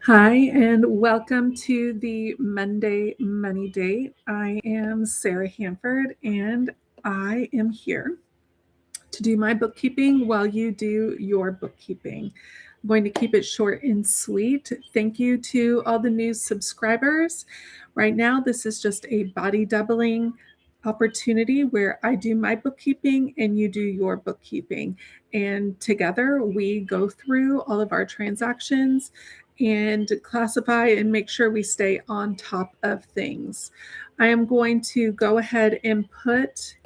Hi, and welcome to the Monday Money Date. I am Sarah Hanford, and I am here to do my bookkeeping while you do your bookkeeping. I'm going to keep it short and sweet. Thank you to all the new subscribers. Right now, this is just a body doubling opportunity where I do my bookkeeping and you do your bookkeeping. And together we go through all of our transactions and classify and make sure we stay on top of things. I am going to go ahead and put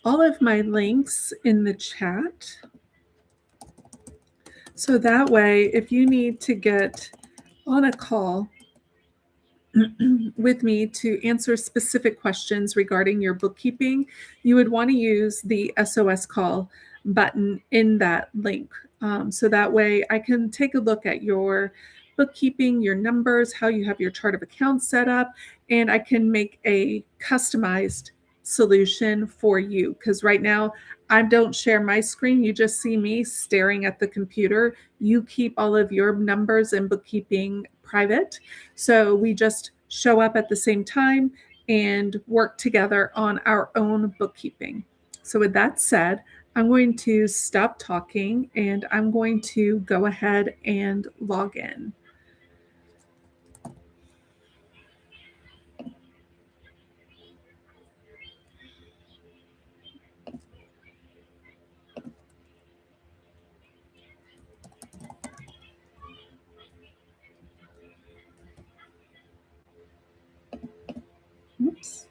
all of my links in the chat. So that way, if you need to get on a call with me to answer specific questions regarding your bookkeeping, you would want to use the SOS call button in that link. So that way I can take a look at your bookkeeping, your numbers, how you have your chart of accounts set up, and I can make a customized solution for you. Because right now I don't share my screen. You just see me staring at the computer. You keep all of your numbers and bookkeeping private. So we just show up at the same time and work together on our own bookkeeping. So with that said, I'm going to stop talking and I'm going to go ahead and log in. Oops.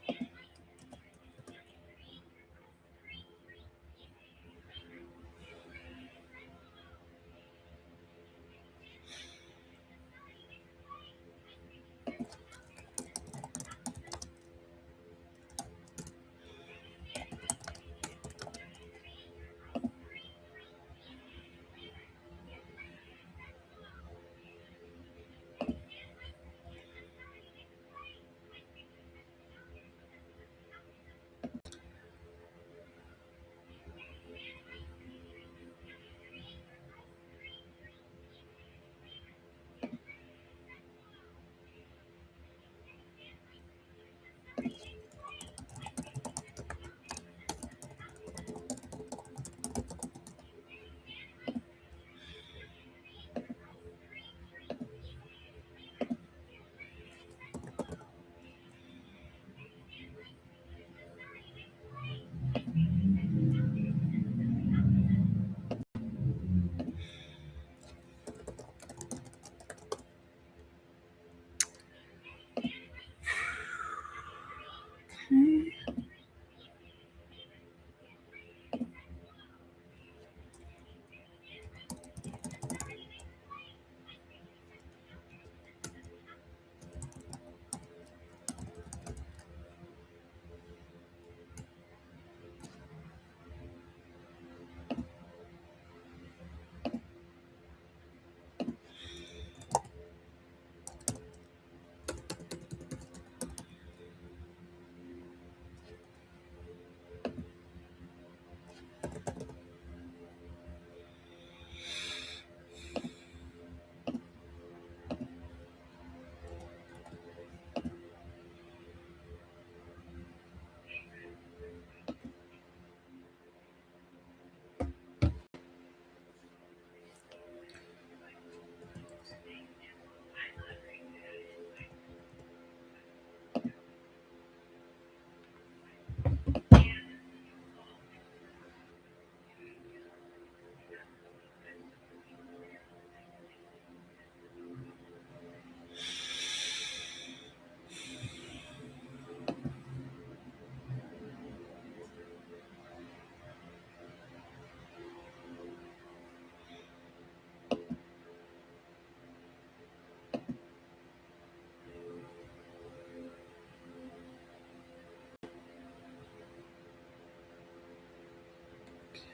Okay.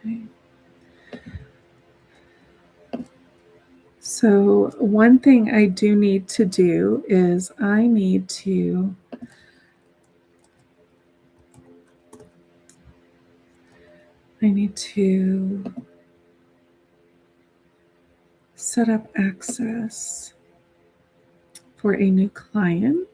Okay. So one thing I do need to do is I need to set up access. for a new client.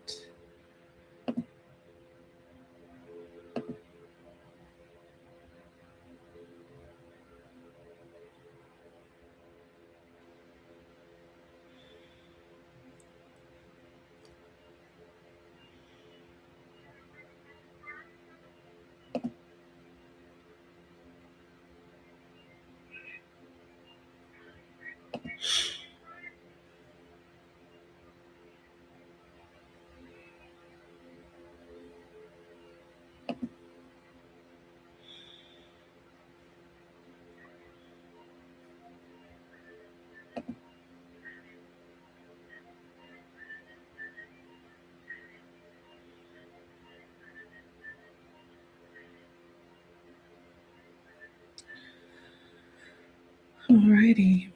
Alrighty.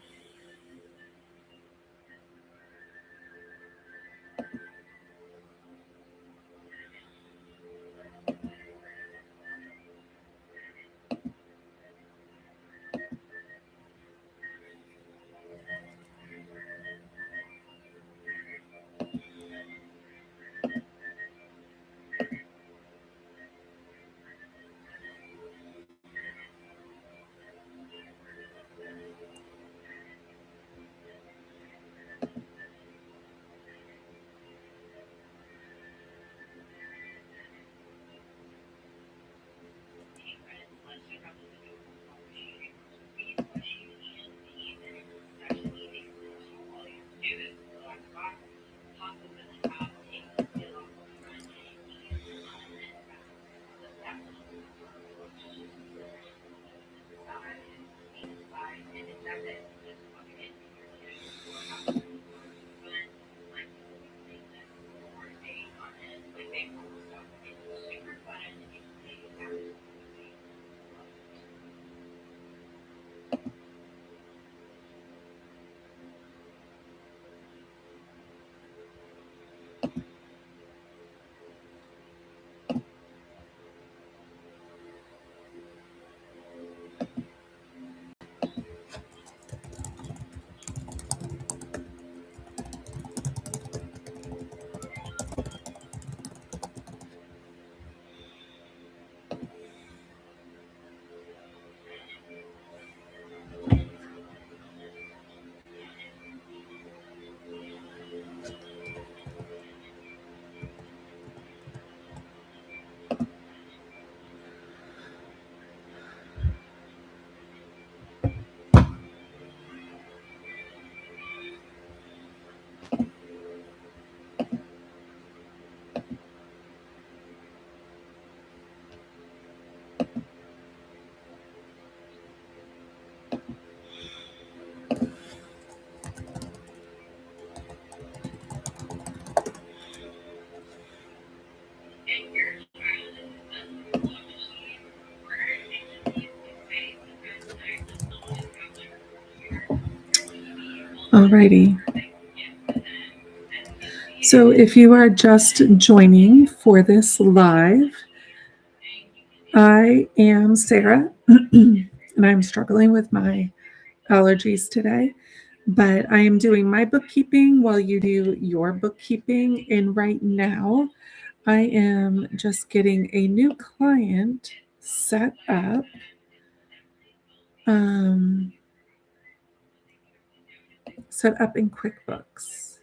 Alrighty. So if you are just joining for this live, I am Sarah, and I'm struggling with my allergies today, but I am doing my bookkeeping while you do your bookkeeping. And right now, I am just getting a new client set up. Set up in QuickBooks.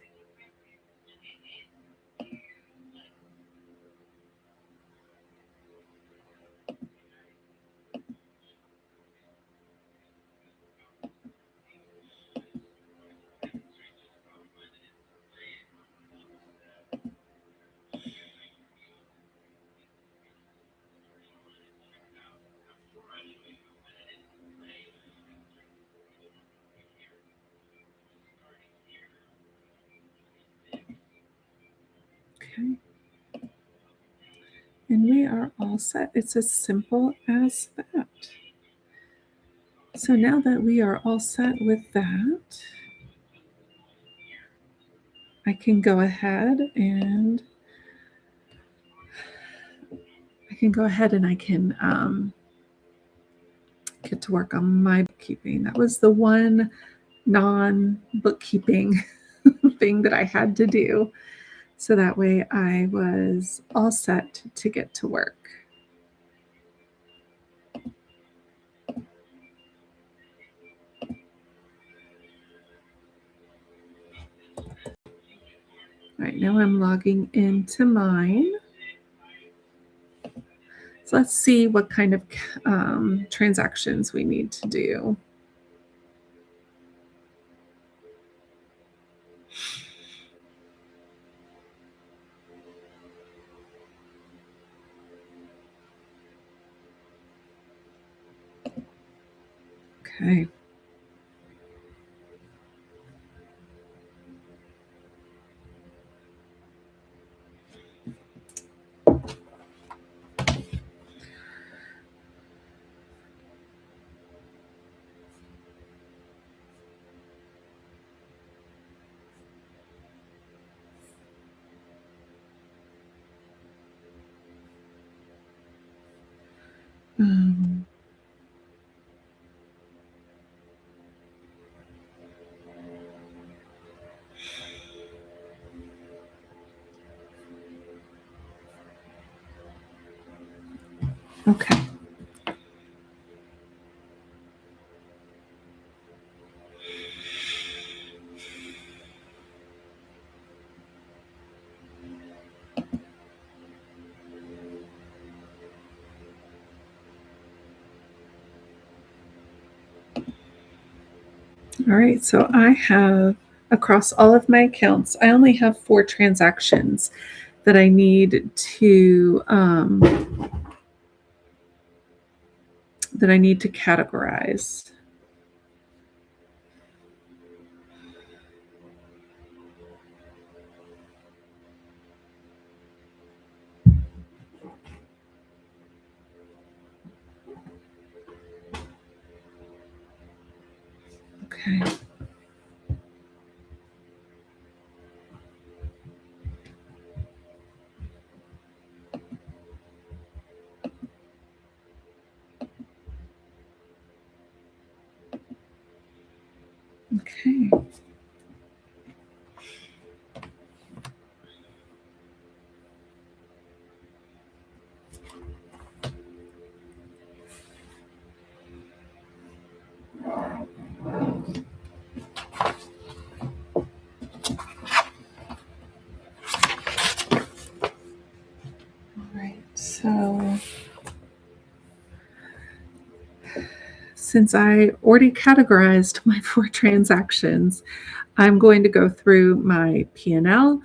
Okay. And we are all set. It's as simple as that. So now that we are all set with that, I can go ahead and I can get to work on my bookkeeping. That was the one non-bookkeeping thing that I had to do. So that way I was all set to get to work. All right, now I'm logging into mine. So let's see what kind of transactions we need to do. Okay. Um, okay. All right, so I have across all of my accounts, I only have 4 transactions that I need to categorize. Okay. Okay. All right. So since I already categorized my 4 transactions, I'm going to go through my P&L.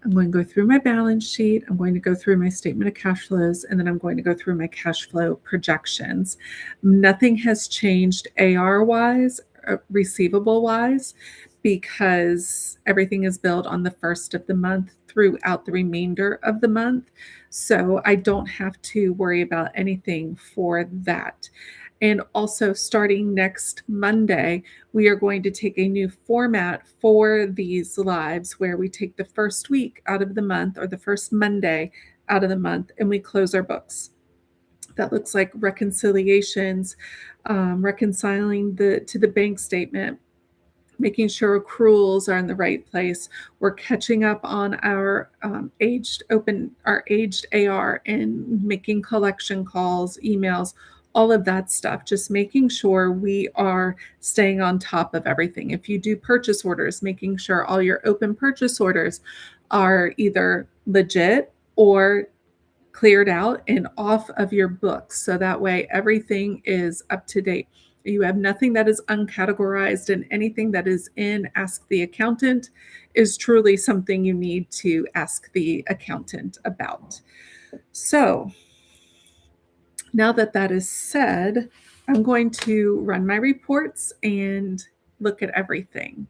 I'm going to go through my balance sheet. I'm going to go through my statement of cash flows, and then I'm going to go through my cash flow projections. Nothing has changed AR wise, receivable wise, because everything is billed on the first of the month throughout the remainder of the month. So I don't have to worry about anything for that. And also, starting next Monday, we are going to take a new format for these lives where we take the first week out of the month or the first Monday out of the month and we close our books. That looks like reconciliations, reconciling the bank statement, making sure accruals are in the right place. We're catching up on our our aged AR and making collection calls, emails, all of that stuff. Just making sure we are staying on top of everything. If you do purchase orders, making sure all your open purchase orders are either legit or cleared out and off of your books. So that way everything is up to date. You have nothing that is uncategorized, and anything that is in Ask the Accountant is truly something you need to ask the accountant about. So now that that is said, I'm going to run my reports and look at everything.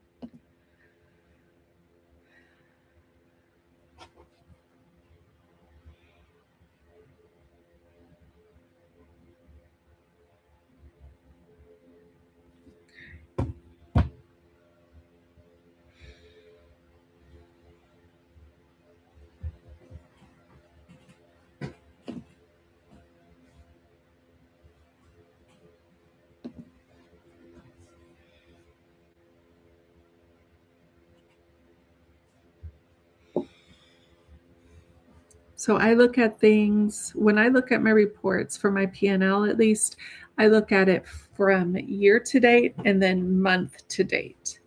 So I look at things when I look at my reports for my P&L at least, I look at it from year to date and then month to date.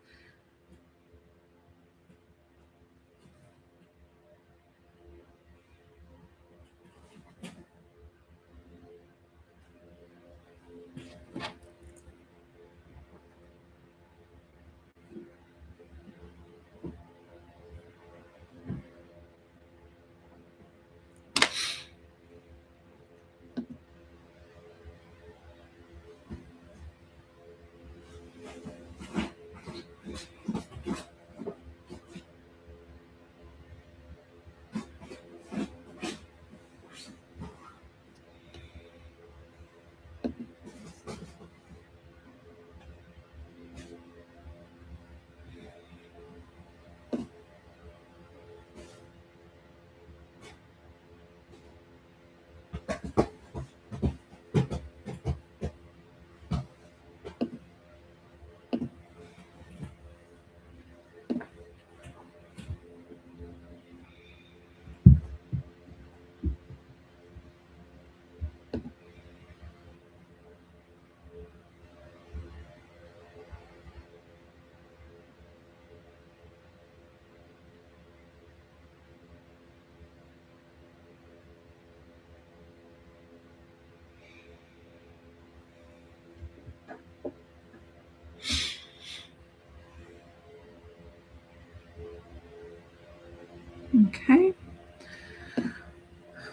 Okay.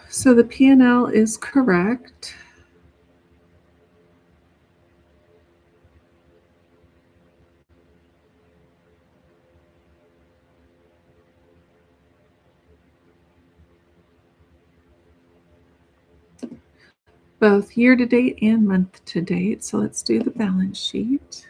So the P&L is correct. Both year to date and month to date. So let's do the balance sheet.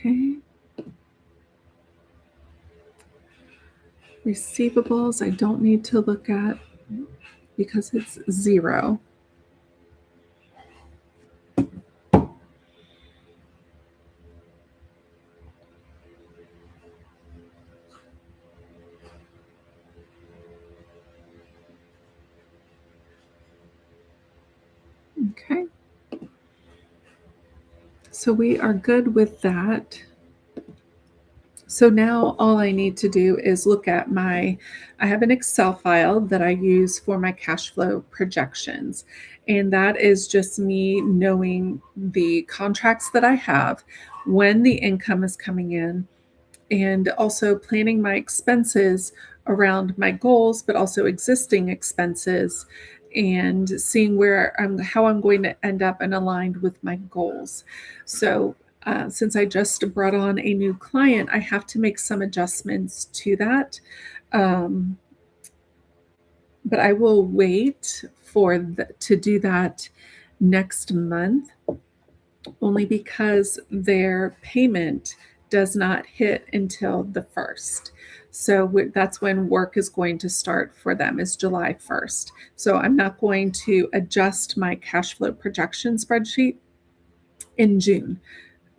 Okay. Receivables, I don't need to look at because it's 0. Okay. So we are good with that. So now all I need to do is look at I have an Excel file that I use for my cash flow projections. And that is just me knowing the contracts that I have, when the income is coming in, and also planning my expenses around my goals, but also existing expenses, and seeing how I'm going to end up and aligned with my goals. So, since I just brought on a new client, I have to make some adjustments to that. Um, but I will wait to do that next month, only because their payment does not hit until the 1st. So that's when work is going to start for them, is July 1st. So I'm not going to adjust my cash flow projection spreadsheet in June.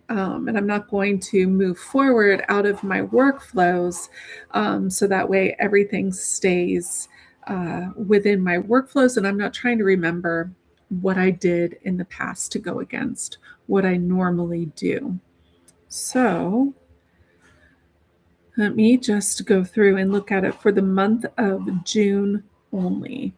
And I'm not going to move forward out of my workflows, so that way everything stays within my workflows, and I'm not trying to remember what I did in the past to go against what I normally do. So let me just go through and look at it for the month of June only.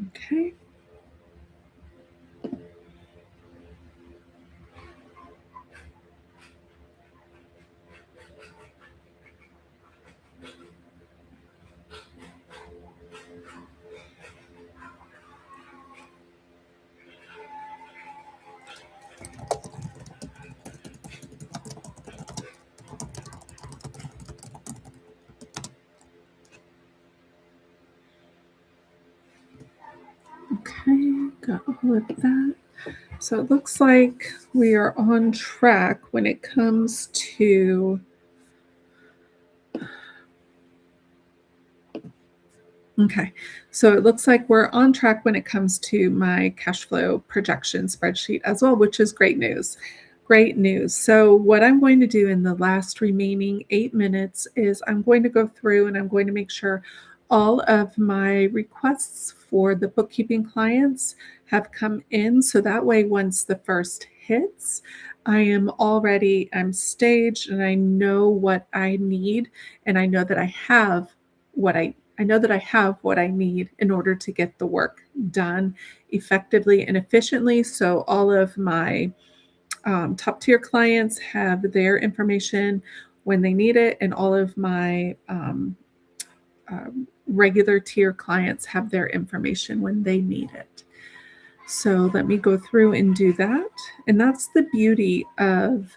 Okay. Okay, got all of that. So it looks like we are on track when it comes to. Okay. So it looks like we're on track when it comes to my cash flow projection spreadsheet as well, which is great news. Great news. So, what I'm going to do in the last remaining 8 minutes is I'm going to go through and I'm going to make sure all of my requests for the bookkeeping clients have come in. So that way, once the first hits, I'm staged and I know what I need and I know that I know that I have what I need in order to get the work done effectively and efficiently. So all of my top tier clients have their information when they need it, and all of my regular tier clients have their information when they need it. So let me go through and do that. And that's the beauty of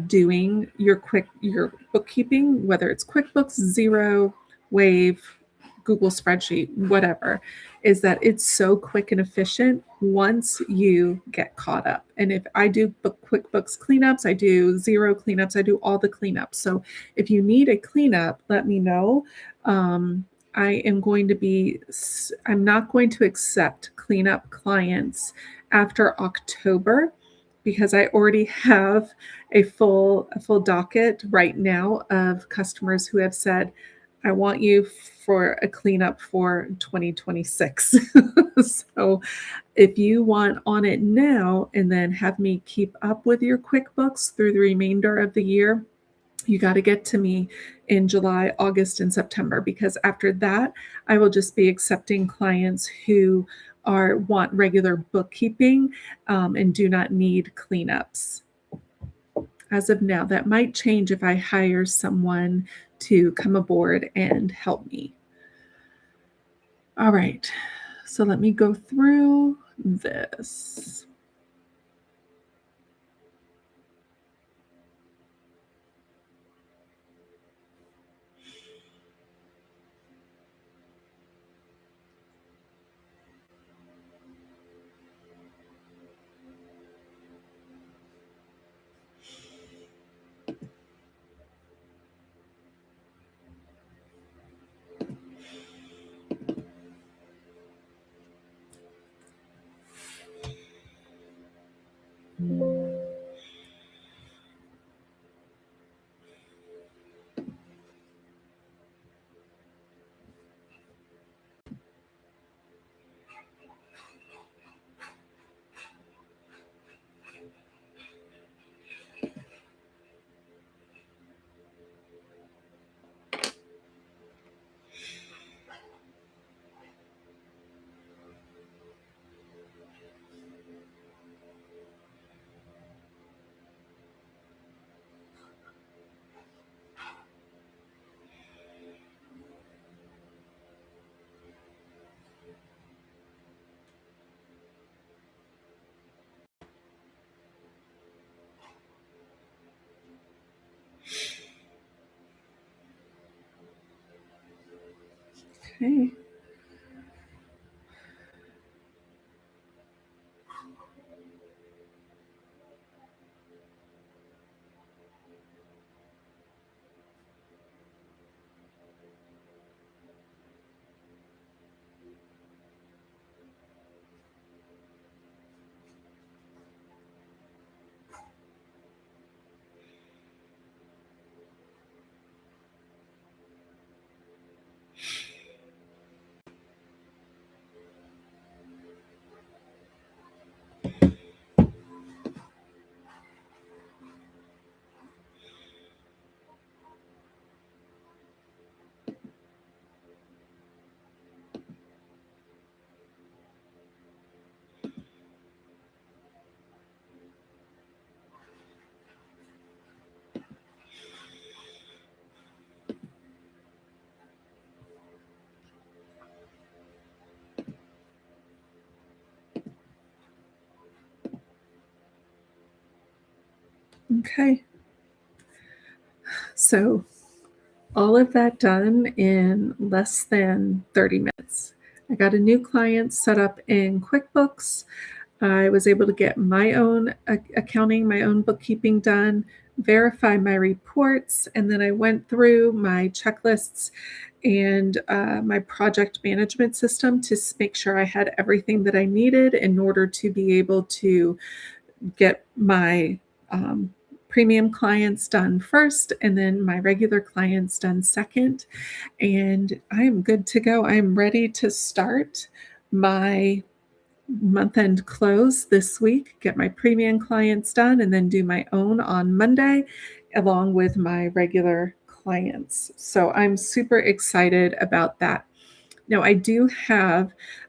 doing your bookkeeping, whether it's QuickBooks, Zero, Wave, Google Spreadsheet, whatever, is that it's so quick and efficient once you get caught up. And if I do QuickBooks cleanups, I do Zero cleanups, I do all the cleanups. So if you need a cleanup, let me know. Um, I'm not going to accept cleanup clients after October because I already have a full docket right now of customers who have said, I want you for a cleanup for 2026. So if you want on it now and then have me keep up with your QuickBooks through the remainder of the year, you got to get to me in July, August, and September because after that, I will just be accepting clients who want regular bookkeeping and do not need cleanups. As of now, that might change if I hire someone to come aboard and help me. All right, so let me go through this. Okay. Okay. So all of that done in less than 30 minutes. I got a new client set up in QuickBooks. I was able to get my own accounting, my own bookkeeping done, verify my reports, and then I went through my checklists and my project management system to make sure I had everything that I needed in order to be able to get my premium clients done first and then my regular clients done second. And I am good to go. I am ready to start my month end close this week, get my premium clients done, and then do my own on Monday, along with my regular clients. So I'm super excited about that. Now, I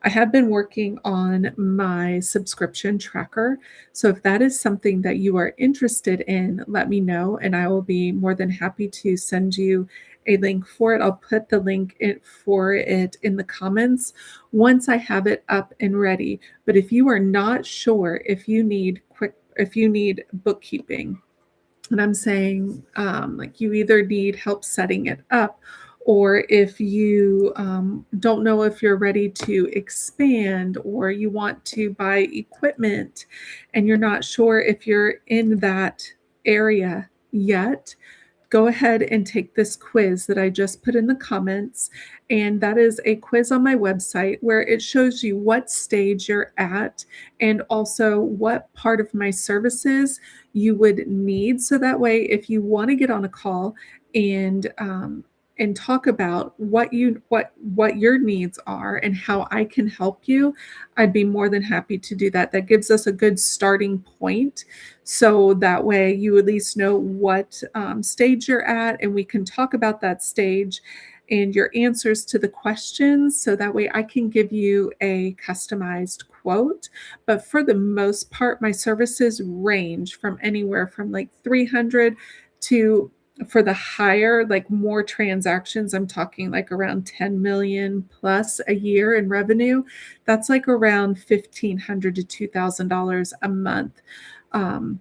have been working on my subscription tracker. So if that is something that you are interested in, let me know and I will be more than happy to send you a link for it. I'll put the link for it in the comments once I have it up and ready. But if you are not sure if you need bookkeeping, and I'm saying, like, you either need help setting it up, or if you don't know if you're ready to expand, or you want to buy equipment and you're not sure if you're in that area yet, go ahead and take this quiz that I just put in the comments. And that is a quiz on my website where it shows you what stage you're at and also what part of my services you would need. So that way, if you want to get on a call and talk about what your needs are and how I can help you, I'd be more than happy to do that. That gives us a good starting point. So that way you at least know what stage you're at, and we can talk about that stage and your answers to the questions. So that way I can give you a customized quote. But for the most part, my services range from anywhere from like 300 to, for the higher, like more transactions, I'm talking like around 10 million plus a year in revenue. That's like around $1,500 to $2,000 a month. Um,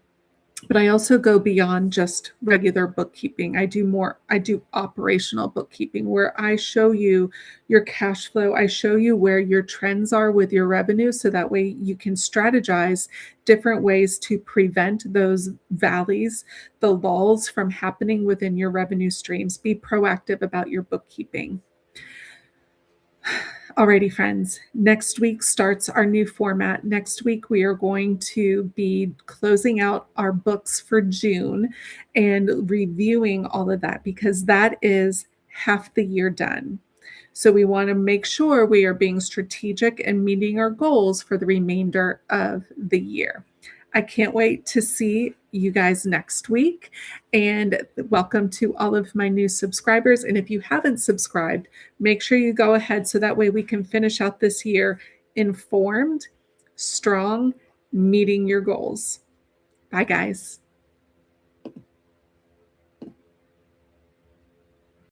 but I also go beyond just regular bookkeeping. I do operational bookkeeping where I show you your cash flow. I show you where your trends are with your revenue. So that way you can strategize different ways to prevent those valleys, the lulls from happening within your revenue streams. Be proactive about your bookkeeping. Alrighty, friends. Next week starts our new format. Next week, we are going to be closing out our books for June and reviewing all of that because that is half the year done. So we want to make sure we are being strategic and meeting our goals for the remainder of the year. I can't wait to see you guys next week. And welcome to all of my new subscribers. And if you haven't subscribed, make sure you go ahead so that way we can finish out this year informed, strong, meeting your goals. Bye, guys.